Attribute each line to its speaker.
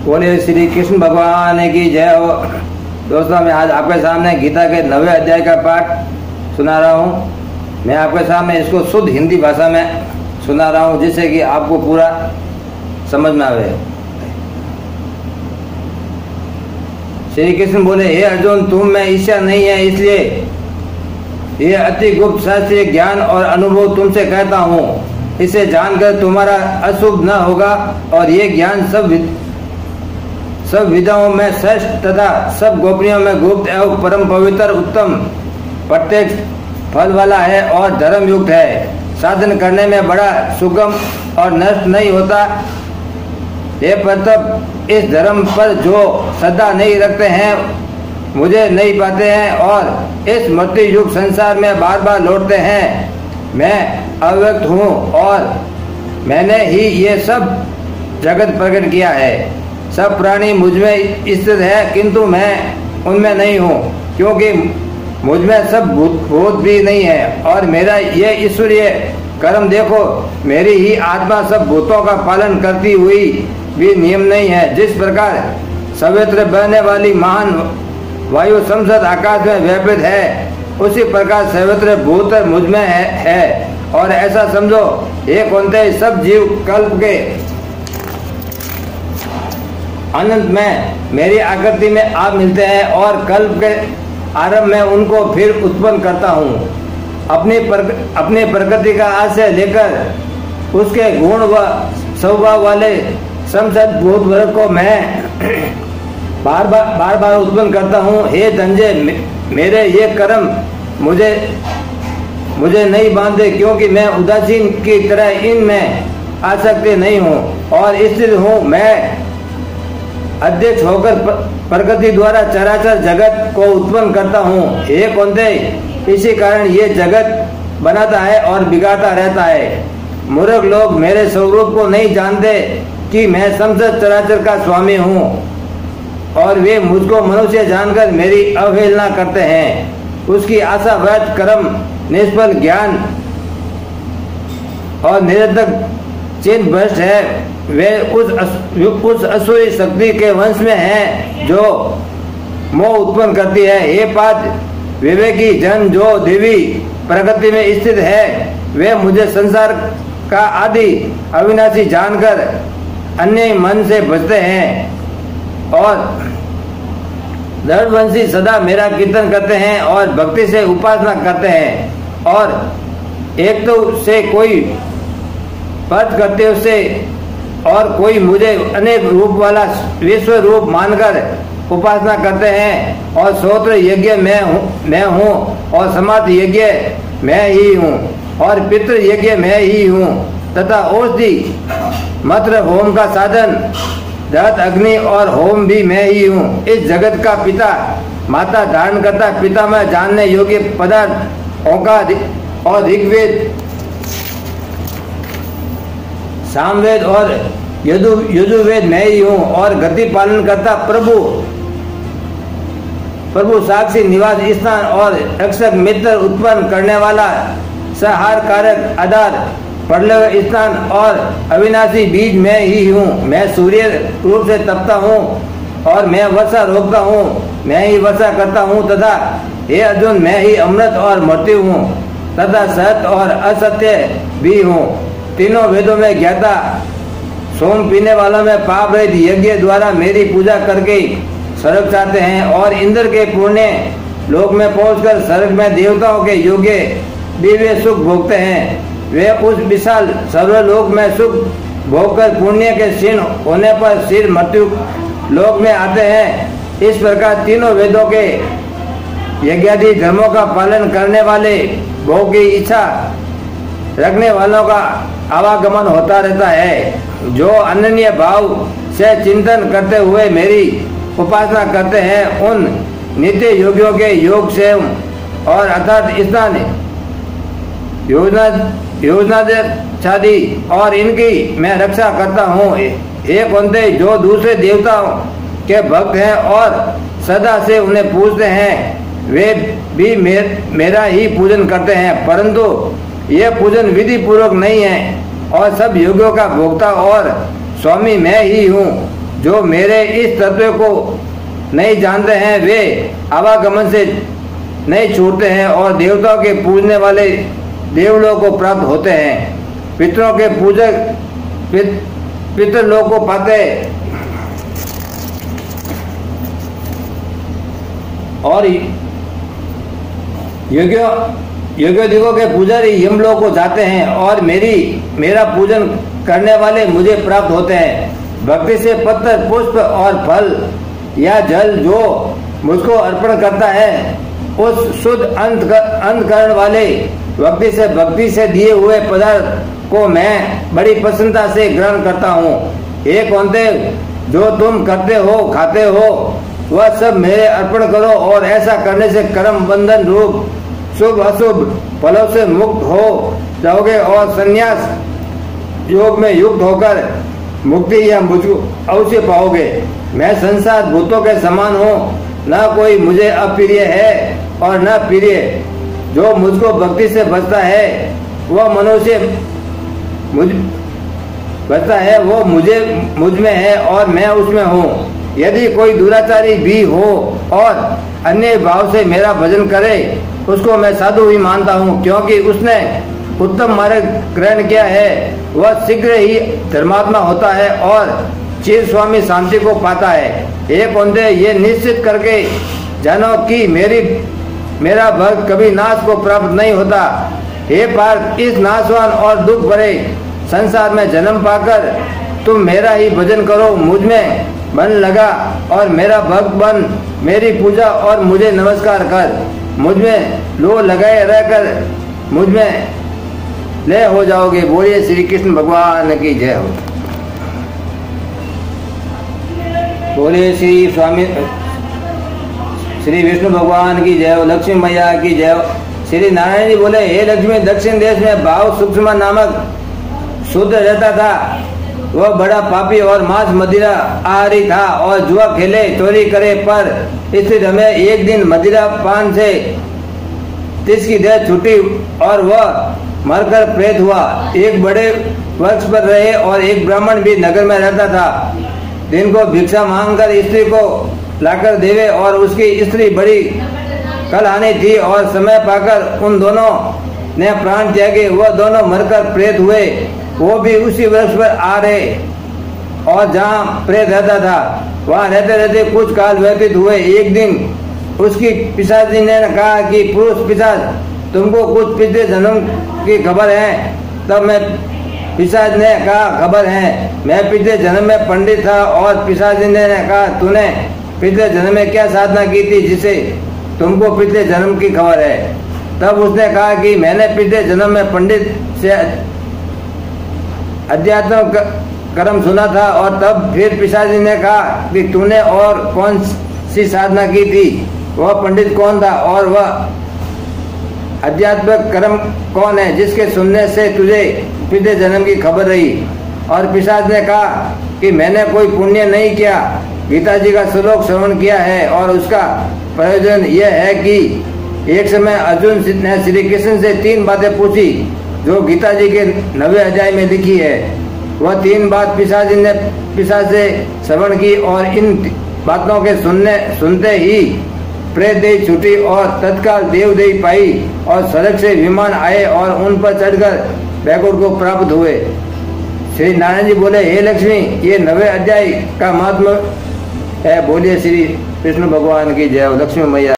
Speaker 1: बोले श्री कृष्ण भगवान की जय हो। दोस्तों, मैं आज आपके सामने गीता के 9वें अध्याय का पाठ सुना रहा हूँ। मैं आपके सामने इसको शुद्ध हिंदी भाषा में सुना रहा हूँ, जिससे कि आपको पूरा समझ में आवे। श्री कृष्ण बोले, हे अर्जुन, तुम में ईर्ष्या नहीं है, इसलिए यह अति गुप्त शास्त्रीय ज्ञान और अनुभव तुमसे कहता हूँ। इसे जानकर तुम्हारा अशुभ न होगा और ये ज्ञान सब विधाओं में श्रेष्ठ तथा सब गोपनीयों में गुप्त एवं परम पवित्र उत्तम प्रत्यक्ष फल वाला है और धर्म युक्त है। साधन करने में बड़ा सुगम और नष्ट नहीं होता। ये प्रताप इस धर्म पर जो श्रद्धा नहीं रखते हैं, मुझे नहीं पाते हैं और इस मृत्यु युग संसार में बार बार लौटते हैं। मैं अव्यक्त हूँ और मैंने ही ये सब जगत प्रकट किया है। सब प्राणी मुझ में स्थित है, किंतु मैं उनमें नहीं हूँ, क्योंकि मुझ में सब भूत भी नहीं है। और मेरा ये ईश्वरीय कर्म देखो, मेरी ही आत्मा सब भूतों का पालन करती हुई भी नियम नहीं है। जिस प्रकार सर्वत्र बहने वाली महान वायु संसद आकाश में व्यापित है, उसी प्रकार सर्वत्र भूत मुझ में है। और ऐसा समझो, एक होते सब जीव कल्प के अनंत में मेरी आकृति में आप मिलते हैं और कल्प के आरंभ में उनको फिर उत्पन्न करता हूँ। अपनी प्रकृति का आश्रय लेकर उसके गुण व स्वभाव वाले संसद भूत वर्ग को मैं बार बार उत्पन्न करता हूँ। हे धनंजय, मेरे ये कर्म मुझे नहीं बांधे, क्योंकि मैं उदासीन की तरह इनमें आसक्ति नहीं हूँ और स्थिर हूँ। मैं अध्यक्ष होकर प्रकृति द्वारा चराचर जगत को उत्पन्न करता हूँ। हे कौंते, इसी कारण ये जगत बनाता है और बिगाड़ता रहता है। मूर्ख लोग मेरे स्वरूप को नहीं जानते कि मैं समस्त चराचर का स्वामी हूँ, और वे मुझको मनुष्य जानकर मेरी अवहेलना करते हैं। उसकी आशा व्यर्थ, कर्म निष्फल, ज्ञान और निरर्थक चिन्ह भ्रष्ट है। वे उस असुरी शक्ति के वंश में हैं जो मोह उत्पन्न करती है। हे पार्थ, विवेकी जन जो देवी प्रकृति में स्थित है, वे मुझे संसार का आदि अविनाशी जानकर अन्य मन से बचते हैं और दृढ़वंशी सदा मेरा कीर्तन करते हैं और भक्ति से उपासना करते हैं। और एक तो से कोई पद करते उससे और कोई मुझे अनेक रूप वाला विश्व रूप मानकर उपासना करते हैं। और श्रोत्र यज्ञ मैं हूँ और समाधि यज्ञ मैं ही हूँ और पितृ यज्ञ मैं ही हूँ तथा औषधि मंत्र होम का साधन दहत अग्नि और होम भी मैं ही हूँ। इस जगत का पिता माता धारण करता पिता में जानने योग्य पदार्थ ओंकार और ऋग्वेद, सामवेद और यजुर्वेद मैं ही हूँ। और गति पालन करता प्रभु साक्षी निवास स्थान और रक्षक मित्र उत्पन्न करने वाला सहार कारक आधार प्रलय स्थान और अविनाशी बीज मैं ही हूँ। मैं सूर्य रूप से तपता हूँ और मैं वर्षा रोकता हूँ, मैं ही वर्षा करता हूँ। तथा हे अर्जुन, मैं ही अमृत और मृत्यु हूँ तथा सत्य और असत्य भी हूँ। तीनों वेदों में ज्ञाता, सोम पीने वालों में पाप रहित यज्ञ द्वारा मेरी पूजा करके स्वर्ग चाहते हैं और इंद्र के पुण्य लोक में पहुंचकर स्वर्ग में देवताओं के योग्य दिव्य सुख भोगते हैं। वे उस विशाल सर्वलोक में सुख भोगकर पुण्य के क्षीण होने पर सिर मृत्यु लोक में आते हैं। इस प्रकार तीनों वेदों के यज्ञादि धर्मों का पालन करने वाले, भोग की इच्छा रखने वालों का आवागमन होता रहता है। जो अनन्य भाव से चिंतन करते हुए मेरी उपासना करते हैं, उन नित्य योगियों के योग से और अर्थात स्नान योजना छादी और इनकी मैं रक्षा करता हूँ। एक होते जो दूसरे देवताओं के भक्त हैं और सदा से उन्हें पूजते हैं, वे भी मेरा ही पूजन करते हैं, परंतु यह पूजन विधि पूर्वक नहीं है। और सब योगियों का भोक्ता और स्वामी मैं ही हूँ। जो मेरे इस तत्व को नहीं जानते हैं वे आवागमन से नहीं छूटते हैं और देवताओं के पूजने वाले देवलोक को प्राप्त होते हैं। पितरों के पूजक पितरलोक को पाते और योग्यों के पुजारी यमलोक को जाते हैं और मेरा पूजन करने वाले मुझे प्राप्त होते हैं। भक्ति से पत्र, पुष्प और फल या जल जो मुझको अर्पण करता है उस शुद्ध अंतकरण वाले भक्ति से दिए हुए पदार्थ को मैं बड़ी प्रसन्नता से ग्रहण करता हूँ। हे कौन्ते, जो तुम करते हो खाते हो वह सब मेरे अर्पण करो और ऐसा करने से कर्म बंधन रूप शुभ अशुभ फलों से मुक्त हो जाओगे और संन्यास योग में युक्त होकर मुक्ति या मुझको अवश्य पाओगे। मैं संसार भूतों के समान हूँ, न कोई मुझे अप्रिय है और न प्रिय। जो मुझको भक्ति से बचता है वह मनुष्य वो मुझ में है और मैं उसमें हूँ। यदि कोई दुराचारी भी हो और अन्य भाव से मेरा भजन करे उसको मैं साधु ही मानता हूँ, क्योंकि उसने उत्तम मार्ग ग्रहण किया है। वह शीघ्र ही धर्मात्मा होता है और चिर स्वामी शांति को पाता है। हे कौन्ते, ये निश्चित करके जानो कि मेरा भक्त कभी नाश को प्राप्त नहीं होता। हे पार्थ, इस नाशवान और दुख भरे संसार में जन्म पाकर तुम मेरा ही भजन करो, मुझ में मन लगा और मेरा भक्त बन मेरी पूजा और मुझे नमस्कार कर। मुझ में लो लगाए रहकर मुझ में लय हो जाओगे। बोलिए श्री कृष्ण भगवान की जय हो। बोलिए श्री विष्णु भगवान की जय हो। लक्ष्मी मैया की जय हो। श्री नारायण जी बोले, हे लक्ष्मी, दक्षिण देश में भाव सूक्ष्म नामक शुद्ध रहता था। वह बड़ा पापी और मांस मदिरा आहारी था और जुआ खेले, चोरी करे, पर स्थित हमें एक दिन मदिरा पान से तिसकी देह छूटी और वह मरकर प्रेत हुआ। एक बड़े वृक्ष पर रहे और एक ब्राह्मण भी नगर में रहता था। दिन को भिक्षा मांगकर स्त्री को लाकर देवे और उसकी स्त्री बड़ी कलहानी थी और समय पाकर उन दोनों ने प्राण त्यागे। वह दोनों मरकर प्रेत हुए। वो भी उसी वृक्ष पर आ रहे और जहाँ प्रेत रहता था वहाँ रहते रहते कुछ काल व्यतीत हुए। एक दिन उसकी पिशाची ने कहा कि पुरुष पिशाच, तुमको कुछ पिछले जन्म की खबर है? तब मैं पिशाच ने कहा, खबर है, मैं पिछले जन्म में पंडित था। और पिशाची ने कहा, तूने पिछले जन्म में क्या साधना की थी जिसे तुमको पिछले जन्म की खबर है? तब उसने कहा कि मैंने पिछले जन्म में पंडित से अध्यात्म कर्म सुना था। और तब फिर पिशाची ने कहा कि तूने और कौन सी साधना की थी? वह पंडित कौन था और वह अध्यात्मिक कर्म कौन है जिसके सुनने से तुझे पिछले जन्म की खबर रही? और पिशाच ने कहा कि मैंने कोई पुण्य नहीं किया, गीता जी का श्लोक श्रवण किया है और उसका प्रयोजन यह है कि एक समय अर्जुन ने श्री कृष्ण से 3 बातें पूछी जो गीता जी के 9वें अध्याय में लिखी है। वह 3 बात पिशाच से श्रवण की और इन बातों के सुनते ही प्रेत देह छूटी और तत्काल देवदेही पाई और सड़क से विमान आए और उन पर चढ़कर वैकुंठ को प्राप्त हुए। श्री नारायण जी बोले, हे लक्ष्मी, ये 9वें अध्याय का महात्मा है। बोलिए श्री कृष्ण भगवान की जय हो। लक्ष्मी मैया।